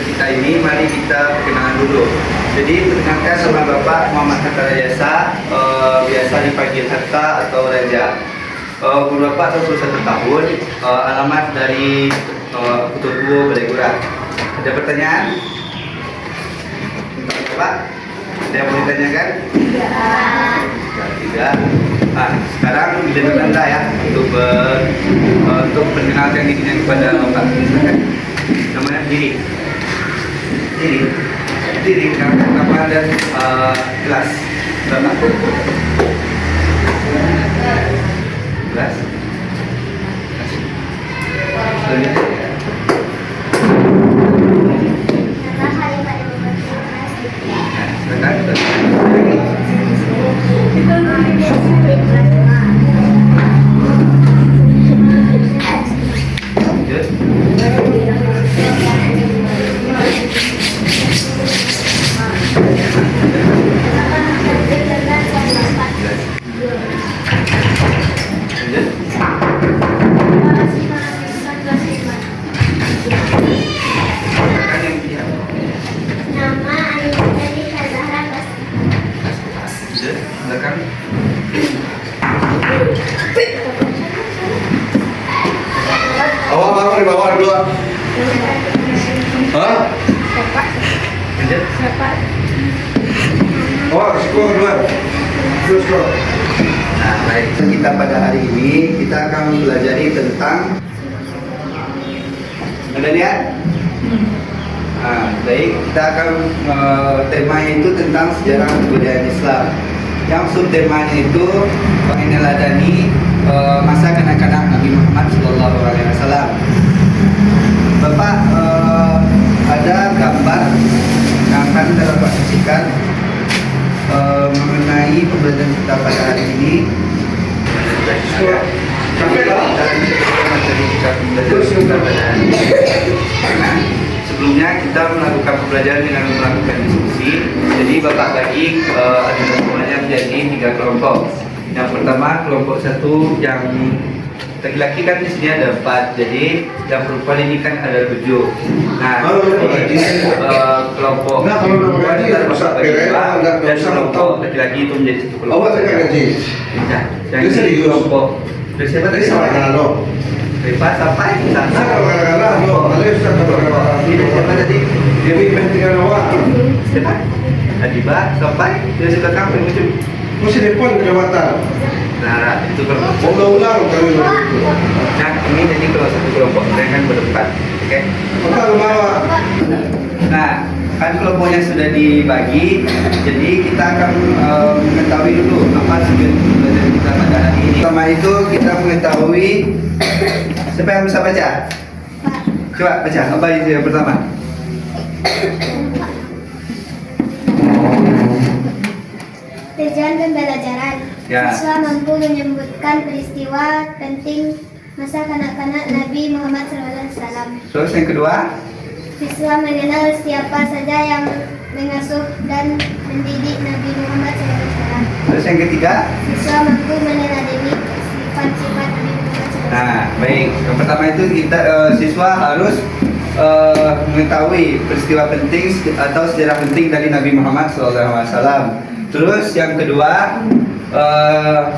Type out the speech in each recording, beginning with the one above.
kita ini, mari kita perkenalan dulu. Jadi perkenalkan sama Bapak Muhammad Hatta Rajasa, biasa dipanggil Hatta atau Raja. Umur Bapak 21 tahun, alamat dari Kutubu Balai Gurah. Ada pertanyaan? Tentang Bapak? Ada yang mau ditanyakan? Tidak. Nah, sekarang giliran Anda ya untuk perkenalkan dirinya kepada Bapak. Silakan. Namanya diri nama dan kelas berapa? Kelas. Awak baru dibawa dua. Hah? Oh, sekolah dua. Sekolah. Nah, baik. Kita pada hari ini kita akan mempelajari tentang ada lihat? Nah, baik. Kita akan temanya itu tentang sejarah kebudayaan Islam. Yang subtemanya itu meneladani masa kanak-kanak Nabi Muhammad SAW. Bapak, ada gambar yang akan Bapak saksikan mengenai pembelajaran kita pada hari ini. Sebelumnya kita melakukan pembelajaran dengan melakukan diskusi. Jadi Bapak bagi ada semuanya menjadi 3 kelompok. Yang pertama kelompok 1 yang laki-laki kan di sini ada 4, jadi yang perempuan ini kan ada 7. Nah, ini kelompok perempuan kita Bapak bagi 2 dan kelompok laki-laki itu menjadi 1 kelompok. Awak tak gaji. Jadi kelompok dari siapa tadi? Rifa sampai sana. Siapa tadi? Dia bikin tinggal awak. Siapa? Adiba sampai dia sudah kampung macam. Mesti depan kelewatan. Nah, itu kelompok. Ulang-ulang kami. Nah, ini jadi kalau 1 kelompok mereka kan berempat, oke? Apa bawa? Nah, kan kelompoknya sudah dibagi, jadi kita akan mengetahui dulu apa tujuan pembelajaran kita pada hari ini. Pertama itu kita mengetahui siapa yang bisa baca? Coba baca, apa itu yang pertama? Tujuan pembelajaran. Ya. Siswa mampu menyebutkan peristiwa penting masa kanak-kanak Nabi Muhammad SAW. Terus yang kedua? Siswa mengenal siapa saja yang mengasuh dan mendidik Nabi Muhammad SAW. Terus yang ketiga? Siswa mampu meneladani sifat-sifat Nabi Muhammad SAW. Nah, baik. Yang pertama itu kita siswa harus mengetahui peristiwa penting atau sejarah penting dari Nabi Muhammad SAW. Terus yang kedua,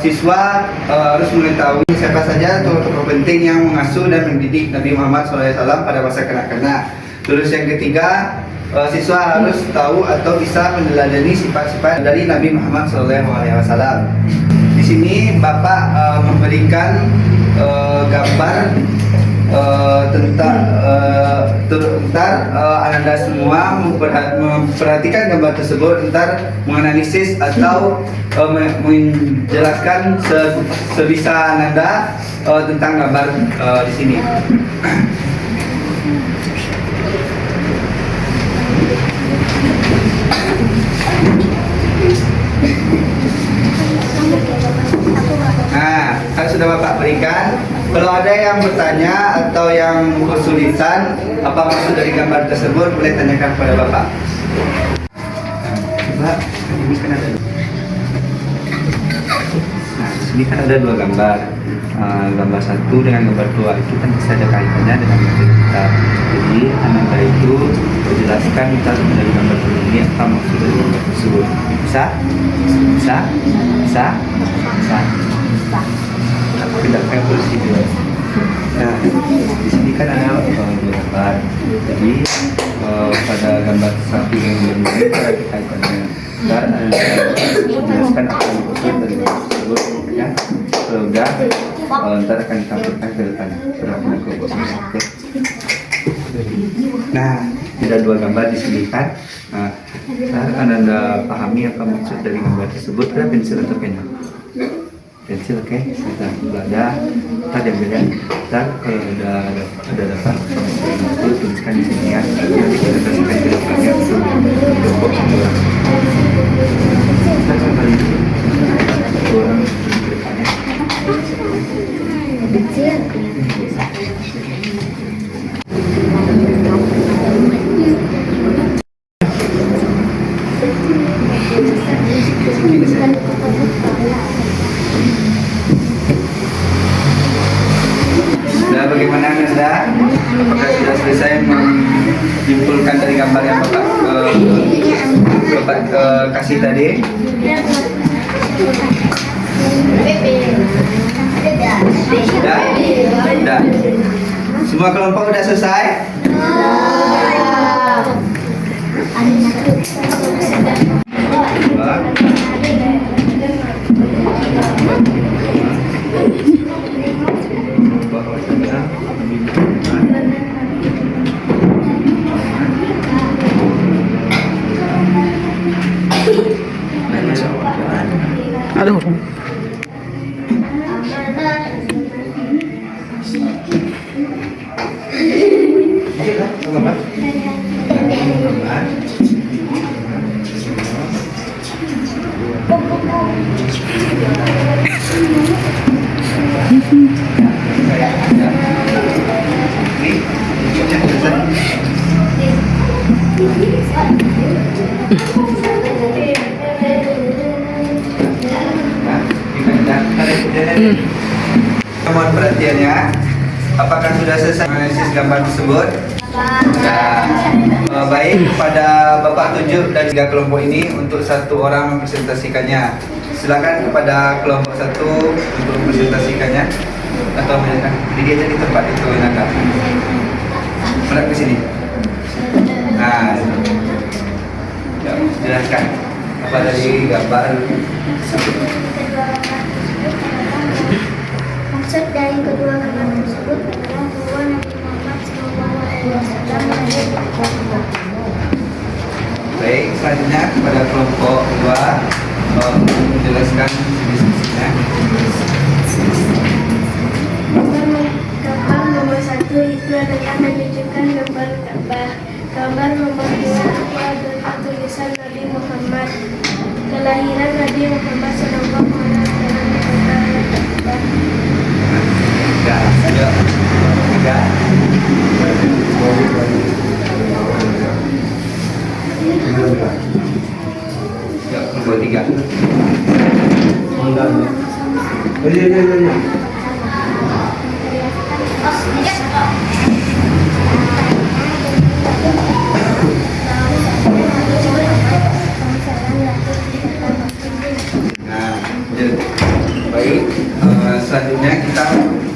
siswa harus mengetahui siapa saja tokoh penting yang mengasuh dan mendidik Nabi Muhammad SAW pada masa kanak-kanak. Terus yang ketiga, siswa harus tahu atau bisa meneladani sifat-sifat dari Nabi Muhammad SAW. Di sini Bapak memberikan gambar tentang Anda semua memperhatikan gambar tersebut, ntar menganalisis atau menjelaskan sebisa Anda tentang gambar di sini. Nah, kan sudah Bapak berikan. Kalau ada yang bertanya atau yang kesulitan apa maksud dari gambar tersebut, boleh tanyakan kepada Bapak. Coba, ini kan ada. Nah, sini kan ada dua gambar. Gambar satu dengan gambar dua itu kan bisa ada kaitannya dengan materi kita. Jadi Ananda itu menjelaskan kita dari gambar ini apa maksud dari gambar tersebut. Bisa? Bisa? Bisa? Bisa? Aku pindahkan kursi dulu. Nah, di sini kan ada dua gambar. Jadi pada gambar satu yang kedua itu ada kaitannya. Dan menjelaskan apa maksud dari gambar tersebut. Ya, kalau udah ntar akan ditampilkan ke depan. Oke. Nah, ada dua gambar di sini kan. Nah, Ananda pahami apa maksud dari gambar tersebut? Ada pensil atau pena? Pensil, oke. Kita ada. Kita diambilnya. Dan kalau ada dapat, itu tuliskan di sini ya. Nanti kita kasihkan ke depannya. Kelompok satu orang. Kita kembali satu orang di depannya. Nah, bagaimana Anda? Apakah sudah selesai menyimpulkan dari gambar yang Bapak kasih tadi? Sudah? Sudah. Semua kelompok sudah selesai? Dua. Aduh. Mohon perhatiannya. Apakah sudah selesai analisis gambar tersebut? Nah, baik, kepada Bapak tunjuk dan 3 kelompok ini untuk satu orang mempresentasikannya. Silakan kepada kelompok satu untuk mempresentasikannya atau menjelaskan. Jadi aja di tempat itu enak. Menang ke sini. Nah, ya, jelaskan apa dari gambar tersebut. Maksud dari kedua gambar tersebut adalah bahwa Nabi Muhammad SAW Baik, selanjutnya kepada kelompok 2 menjelaskan diskusinya. Gambar nomor 1 itu adalah menunjukkan gambar Ka'bah. Gambar nomor 2 itu adalah tulisan Nabi Muhammad. Kelahiran Nabi Muhammad SAW di kota Ka'bah. Tiga. Ya, kelompok 3. Iya. Nah, baik. Selanjutnya kita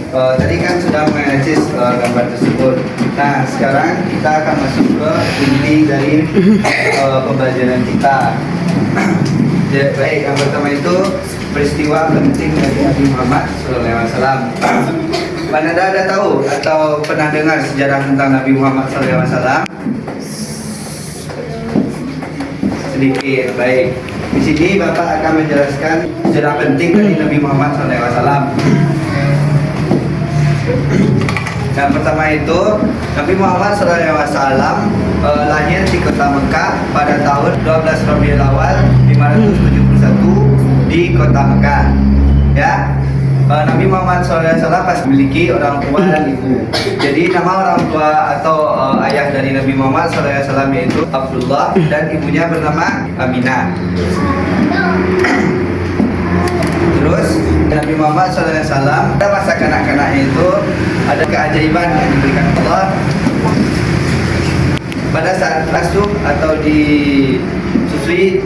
tadi kan sudah menganalisis gambar tersebut. Nah, sekarang kita akan masuk ke inti dari pembelajaran kita. Ya, baik, yang pertama itu peristiwa penting dari Nabi Muhammad SAW. Anda ada tahu atau pernah dengar sejarah tentang Nabi Muhammad SAW? Sedikit, baik. Di sini Bapak akan menjelaskan sejarah penting dari Nabi Muhammad SAW. Yang pertama itu Nabi Muhammad SAW lahir di kota Mekah pada tahun 12 Rabiul Awal 571 di kota Mekah. Ya, Nabi Muhammad SAW pas memiliki orang tua dan ibu. Jadi nama orang tua atau ayah dari Nabi Muhammad SAW yaitu Abdullah dan ibunya bernama Aminah. Terus Nabi Muhammad SAW pada masa kanak-kanaknya itu ada keajaiban yang diberikan Allah pada saat basuh atau disusui.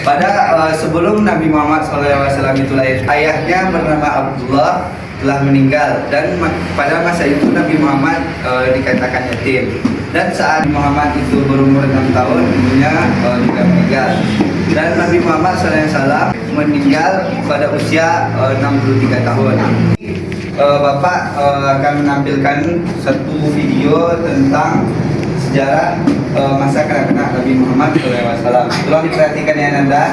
Pada sebelum Nabi Muhammad SAW itu lahir, ayahnya bernama Abdullah telah meninggal, dan pada masa itu Nabi Muhammad dikatakan yatim. Dan saat Muhammad itu berumur 6 tahun, ibunya juga meninggal. Dan Nabi Muhammad SAW meninggal pada usia 63 tahun. Bapak akan menampilkan satu video tentang sejarah masa kanak-kanak Nabi Muhammad SAW. Tolong diperhatikan ya Nanda.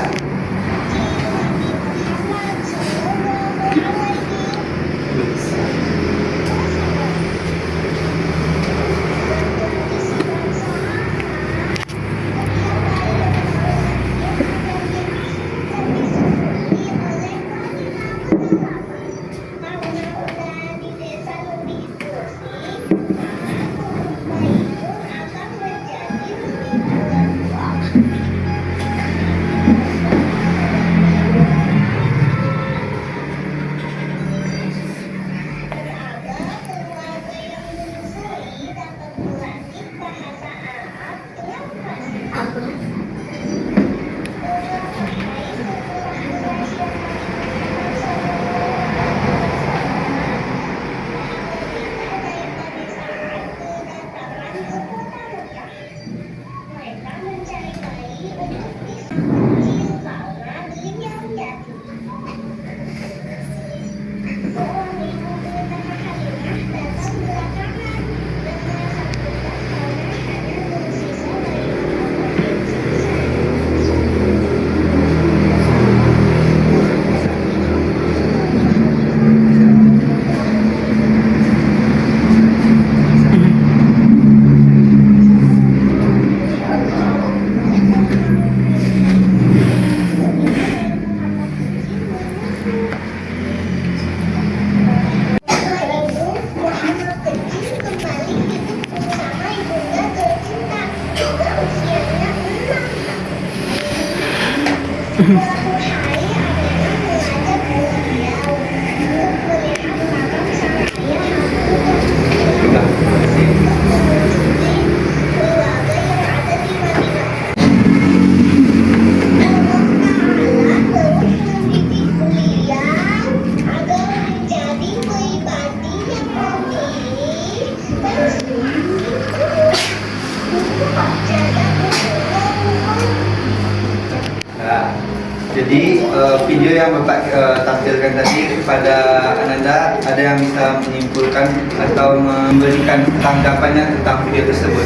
Jadi video yang Bapak tampilkan tadi kepada Ananda, ada yang bisa menyimpulkan atau memberikan tanggapannya tentang video tersebut?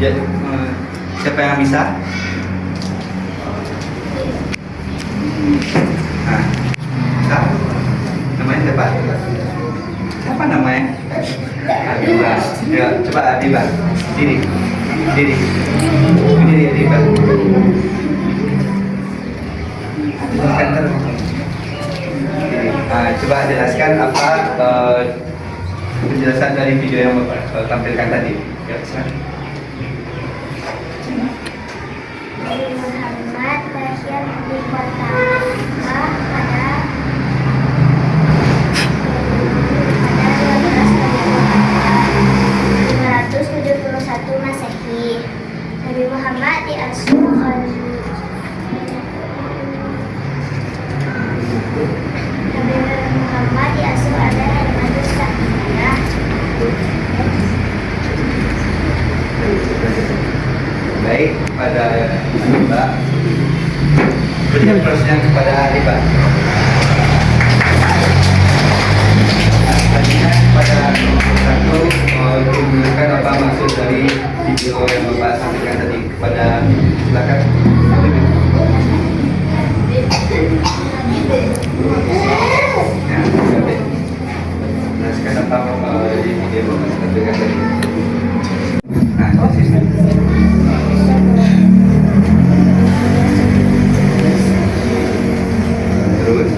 Jadi, siapa yang bisa? Nah, bisa? Namanya siapa? Siapa namanya? Adiba. Ya, coba Adiba. Diri. Diri Adiba. Coba jelaskan apa penjelasan dari video yang Bapak tampilkan tadi. Ya, silakan. Nabi Muhammad lahir di kota Makkah pada 571 Masehi. Nabi Muhammad diasuh oleh Halimah Sa'diyah. Baik, pada Mbak, berikan pertanyaan kepada Mbak. Tadinya pada satu tunjukkan apa maksud dari video yang Bapak sampaikan tadi kepada, silakan. Jelaskan apa dari video yang Bapak sampaikan tadi. Nah, di sini. Terus.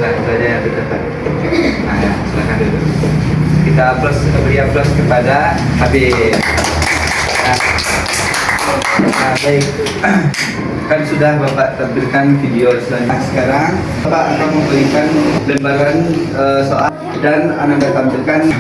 Saja yang terdapat. Nah, ya, silakan dulu. Kita beri aplaus kepada Habib. Nah. Nah, baik. Kan sudah Bapak tampilkan video selanjutnya. Sekarang Bapak akan memberikan lembaran soal dan Anda tampilkan.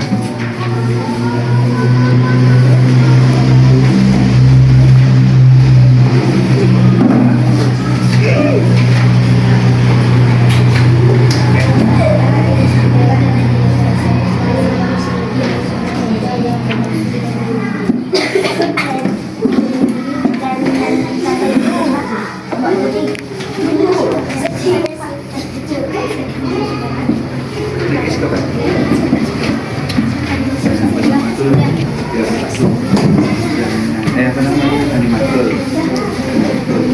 Apa namanya animator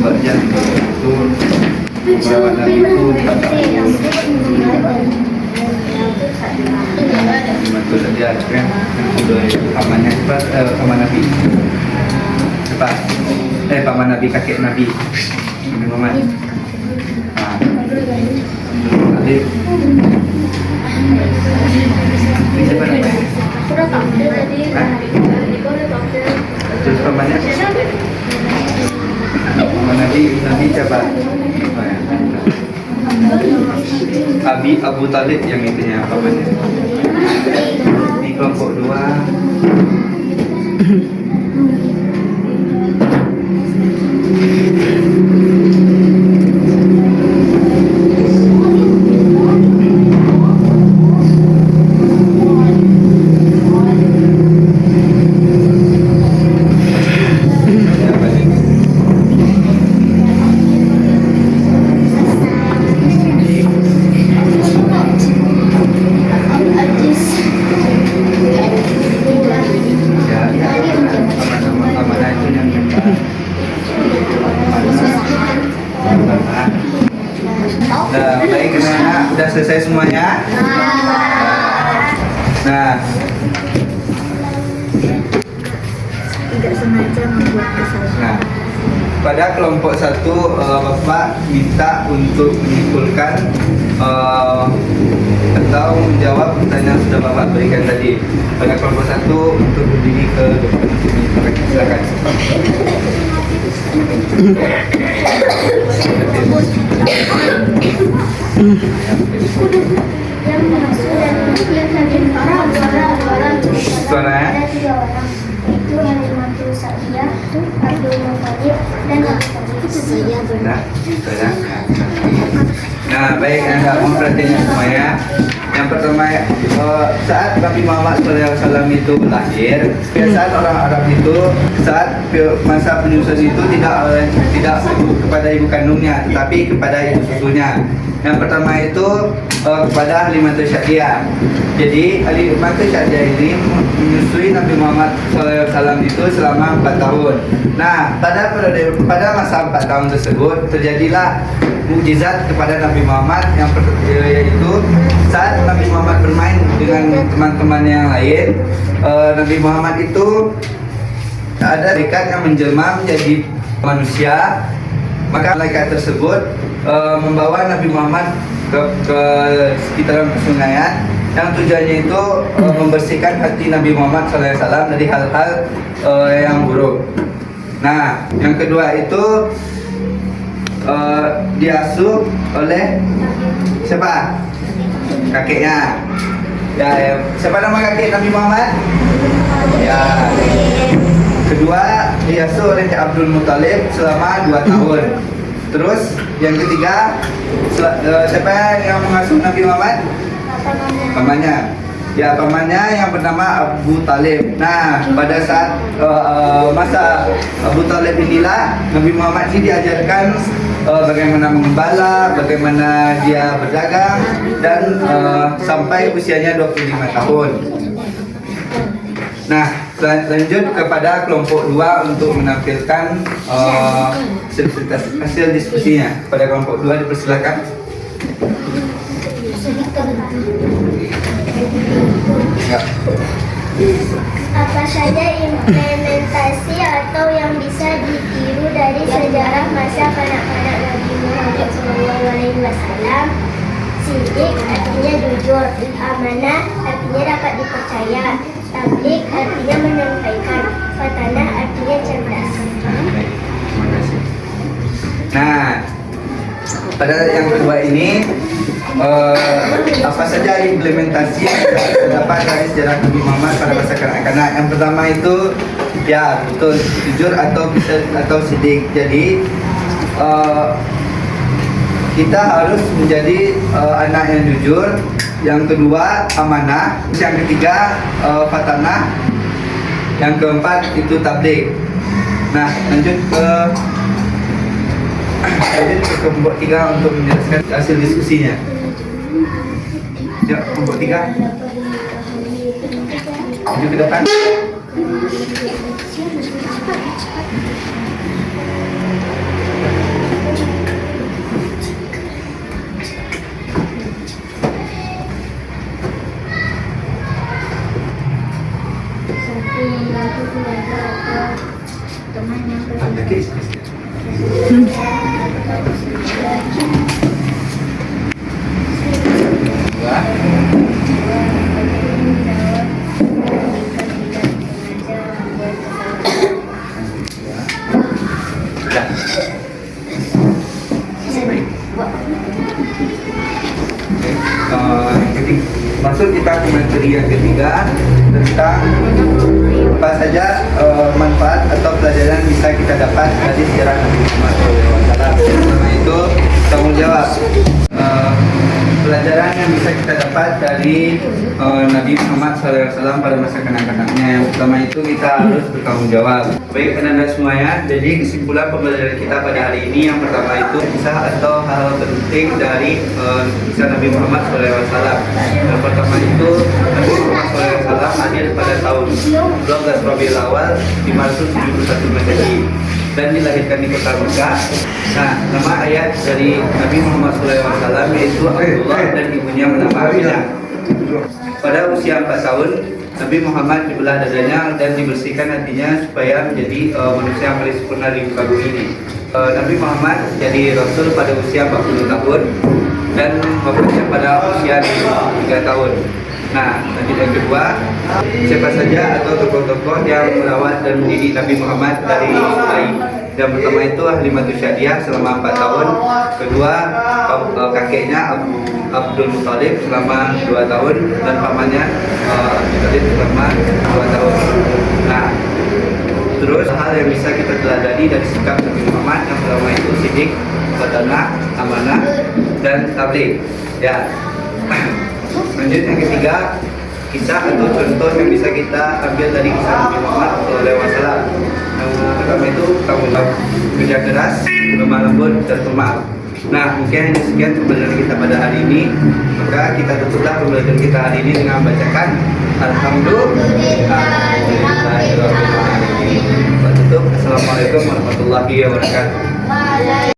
berjan itu beberapa dari itu animator saja kan sudah pamannya paman Nabi cepat paman Nabi kakek Nabi Muhammad Alif ini siapa namanya? Udah tampil tadi. Udah tampil. Terus pamannya? Paman Nabi siapa? Abu Talib yang itunya pamannya. Ini kelompok 2. Nah, baik anak-anak, sudah selesai semuanya? Nah, tidak sengaja membuat kesalahan. nah, pada kelompok 1 Bapak minta untuk menyimpulkan atau menjawab pertanyaan yang sudah Bapak berikan tadi. Pada kelompok 1 untuk berdiri ke depan. Silakan. Yang masuk dan yang sakit parah orang Suara. ada 3 orang. Itu yang Alimatul Sa'diyah, Abdul Muthalib dan Abu Talib. Saya benar. Nah, baik Anda memperhatikan semuanya. Yang pertama, saat Nabi Muhammad SAW itu lahir, kebiasaan orang Arab itu saat masa penyusuan itu tidak kepada ibu kandungnya, tetapi kepada ibu susunya. Yang pertama itu kepada Halimatul Sa'diyah. Jadi Halimatul Sa'diyah ini menyusui Nabi Muhammad SAW itu selama 4 tahun. Nah, pada masa 4 tahun tersebut terjadilah mukjizat kepada Nabi Muhammad yaitu saat Nabi Muhammad bermain dengan teman-teman yang lain, Nabi Muhammad itu ada malaikat yang menjelma menjadi manusia. Maka malaikat tersebut membawa Nabi Muhammad ke sekitaran persungaian yang tujuannya itu membersihkan hati Nabi Muhammad SAW dari hal-hal yang buruk. Nah, yang kedua itu diasuh oleh siapa? Kakeknya. Ya, siapa nama kakek Nabi Muhammad? Ya. Kedua, diasuh oleh Abdul Muthalib selama 2 tahun. Terus yang ketiga, siapa yang mengasuh Nabi Muhammad? Pamannya. Ya, pamannya yang bernama Abu Talib. Nah, pada saat masa Abu Talib inilah Nabi Muhammad ini diajarkan bagaimana mengembala, bagaimana dia berdagang, dan sampai usianya 25 tahun. Nah, lanjut kepada kelompok 2 untuk menampilkan hasil diskusinya. Pada kelompok 2 dipersilakan. Ya. Apa saja implementasi atau yang bisa ditiru dari sejarah masa kanak-kanak Nabi Muhammad SAW? Sidik artinya jujur, amanah artinya dapat dipercaya, Tablik artinya menyampaikan, fatanah artinya cerdas. Baik, terima kasih. Nah, pada yang kedua ini apa saja implementasi yang terdapat dari sejarah Nabi Muhammad pada masa kanak-kanak. Yang pertama itu ya betul jujur atau sidik. Jadi kita harus menjadi anak yang jujur. Yang kedua amanah. Yang ketiga fatanah. Yang keempat itu tabligh. Nah, lanjut ke kelompok 3 untuk menjelaskan hasil diskusinya. Ya, kelompok 3. Maju ke depan. Satu membantu keluarga atau Teman yang Ada berbeda. case. Dua. Sudah. Baik. Yang ketiga, maksud kita ke materi yang ketiga tentang apa saja manfaat atau pelajaran bisa kita dapat dari sejarah Nabi Muhammad SAW. Pertama itu tanggung jawab. Pelajaran yang bisa kita dapat dari Nabi Muhammad SAW pada masa kanak-kanaknya. Yang pertama itu kita harus bertanggung jawab. Baik anda semuanya, jadi kesimpulan pembelajaran kita pada hari ini yang pertama itu kisah atau hal penting dari kisah Nabi Muhammad SAW. Yang pertama itu Nabi Muhammad SAW hadir pada tahun 12 Rabiul Awal 571 Masehi dan dilahirkan di kota Mekah. Nah, nama ayat dari Nabi Muhammad SAW yaitu Abdullah dan ibunya bernama Aminah. Pada usia 4 tahun, Nabi Muhammad dibelah dadanya dan dibersihkan hatinya supaya menjadi manusia yang paling sempurna di muka bumi ini. Nabi Muhammad jadi Rasul pada usia 40 tahun dan wafatnya pada usia 3 tahun. Nah, lanjut yang kedua, siapa saja atau tokoh-tokoh yang merawat dan mendidik Nabi Muhammad dari bayi. Yang pertama itu Halimatus Syadiah selama 4 tahun. Kedua, kakeknya Abdul Muthalib selama 2 tahun dan pamannya Abdul Muthalib selama 2 tahun. Nah, terus hal yang bisa kita teladani dari sikap Nabi Muhammad yang pertama itu sidik, fatanah, amanah, dan tabligh. Ya. Lanjut yang ketiga, kisah atau contoh yang bisa kita ambil dari kisah Nabi Muhammad SAW. Yang pertama itu tanggung jawab, kerja keras, lemah lembut, dan pemaaf. Nah, mungkin hanya sekian pembelajaran kita pada hari ini. Maka kita tutuplah pembelajaran kita hari ini dengan membacakan Alhamdulillah. Tutup. Assalamualaikum warahmatullahi wabarakatuh.